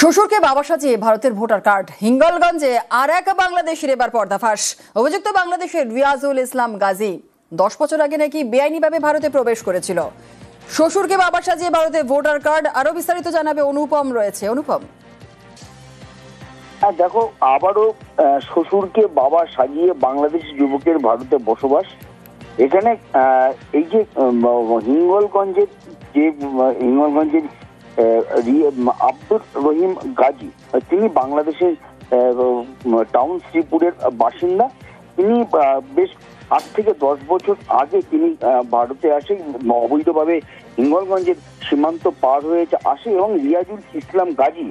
শ্বশুরকে বাবা সাজিয়ে ভারতের ভোটার কার্ড। হিঙ্গলগঞ্জে আর এক বাংলাদেশের এবার পর্দাফাঁস। অভিযুক্ত বাংলাদেশের রিয়াজুল ইসলাম গাজী 10 বছর আগে নাকি বেআইনিভাবে ভারতে প্রবেশ করেছিল। শ্বশুরকে বাবা সাজিয়ে ভারতে ভোটার কার্ড। আরো বিস্তারিত জানাবে অনুপম। রয়েছে অনুপম। দেখো, আবারও শ্বশুরকে বাবা সাজিয়ে বাংলাদেশি যুবকের ভারতে বসবাস। এখানে এই যে হিঙ্গলগঞ্জের আব্দুর রহিম গাজী, তিনি বাংলাদেশের টাউন শ্রীপুরের বাসিন্দা। তিনি বেশ 8 থেকে 10 বছর আগে তিনি ভারতে আসে, অবৈধভাবে হিঙ্গলগঞ্জের সীমান্ত পার হয়ে আসে এবং রিয়াজুল ইসলাম গাজী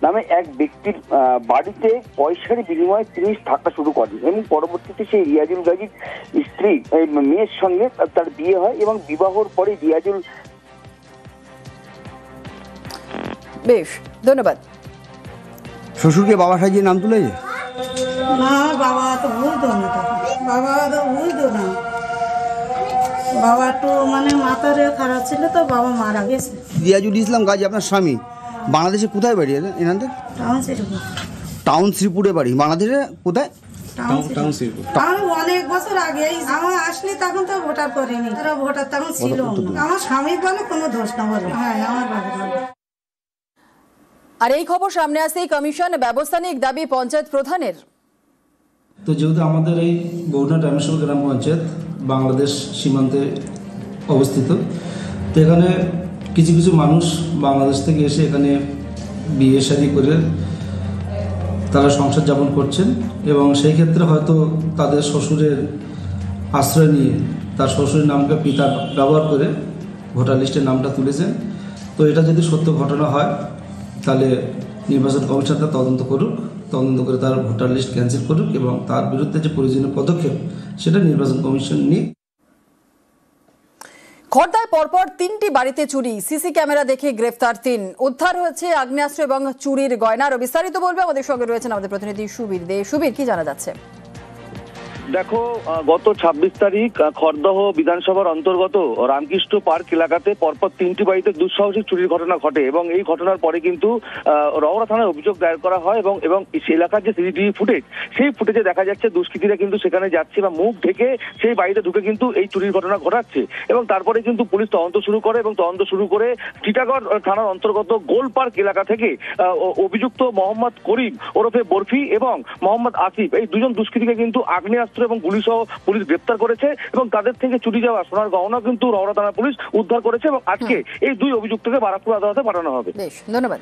নামে এক ব্যক্তির বাড়িতে পয়সার বিনিময়ে তিনি থাকা শুরু করেন এবং পরবর্তীতে সেই রিয়াজুল গাজীর স্ত্রী মেয়ের সঙ্গে তার বিয়ে হয় এবং বিবাহর পরে রিয়াজুল। বেশ, ধন্যবাদ। শ্বশুরকে বাবা সাজিয়ে নাম তুলেছে? না, বাবা তো বুঝতো না, বাবা তো বুঝতো না। বাবা একটু মাথার খারাপ ছিল, তো বাবা মারা গেছে। রিয়াজুল ইসলাম গাজী আপনার স্বামী বাংলাদেশে কোথায় বাড়ি? এনাদের টাউন শ্রীপুরে বাড়ি। বাংলাদেশে কোথায়? টাউন শ্রীপুর। আমি অনেক বছর আগে আমার আসলে তখন তো ভোটার করিনি, তারা ভোটার তখন ছিল। আমার স্বামীর বলে কোনো দোষ না বলে। হ্যাঁ, আমার বাবা। আর এই খবর সামনে আসতেই কমিশন ব্যবস্থা নিক দাবি পঞ্চায়েত প্রধানের। তো যেহেতু আমাদের এই বৌনা টাইমেশ্বর গ্রাম পঞ্চায়েত বাংলাদেশ সীমান্তে অবস্থিত, তো এখানে কিছু কিছু মানুষ বাংলাদেশ থেকে এসে এখানে বিয়ে শাদী করে তারা সংসার যাপন করছেন এবং সেই ক্ষেত্রে হয়তো তাদের শ্বশুরের আশ্রয় নিয়ে তার শ্বশুরের নামকে পিতার ব্যবহার করে ভোটার লিস্টের নামটা তুলেছেন। তো এটা যদি সত্য ঘটনা হয় তাহলে নির্বাচন কমিশন তা তদন্ত করুক, তদন্ত করে তার ভোটার লিস্ট ক্যান্সেল করুক এবং তার বিরুদ্ধে যে প্রয়োজনীয় পদক্ষেপ সেটা নির্বাচন কমিশন নিক। খড়দায় পরপর 3টি বাড়িতে চুরি, সিসি ক্যামেরা দেখে গ্রেফতার 3। উদ্ধার হয়েছে আগ্নেয়াস্ত্র এবং চুরির গয়না। আরো বিস্তারিত বলবে আমাদের সঙ্গে রয়েছেন আমাদের প্রতিনিধি সুবীর দে। সুবীর, কি জানা যাচ্ছে? দেখো, গত 26 তারিখ খড়দহ বিধানসভার অন্তর্গত রামকৃষ্ণ পার্ক এলাকাতে পরপর 3টি বাড়িতে দুঃসাহসিক চুরির ঘটনা ঘটে এবং এই ঘটনার পরে কিন্তু রওরা থানায় অভিযোগ দায়ের করা হয় এবং এলাকার যে সিসিটিভি ফুটেজ, সেই ফুটেজে দেখা যাচ্ছে দুষ্কৃতীরা কিন্তু সেখানে যাচ্ছে বা মুখ ঢেকে সেই বাড়িতে ঢুকে কিন্তু এই চুরির ঘটনা ঘটাচ্ছে এবং তারপরে কিন্তু পুলিশ তদন্ত শুরু করে এবং তদন্ত শুরু করে টিটাগড় থানার অন্তর্গত গোল পার্ক এলাকা থেকে অভিযুক্ত মোহাম্মদ করিম ওরফে বরফি এবং মোহাম্মদ আসিফ, এই দুজন দুষ্কৃতীকে কিন্তু আগ্নেয়াস্ত্র এবং গুলি সহ পুলিশ গ্রেপ্তার করেছে এবং তাদের থেকে চুরি যাওয়া সোনার গহনা কিন্তু রওরা থানা পুলিশ উদ্ধার করেছে এবং আজকে এই 2 অভিযুক্তকে বারাকপুর আদালতে পাঠানো হবে। বেশ, ধন্যবাদ।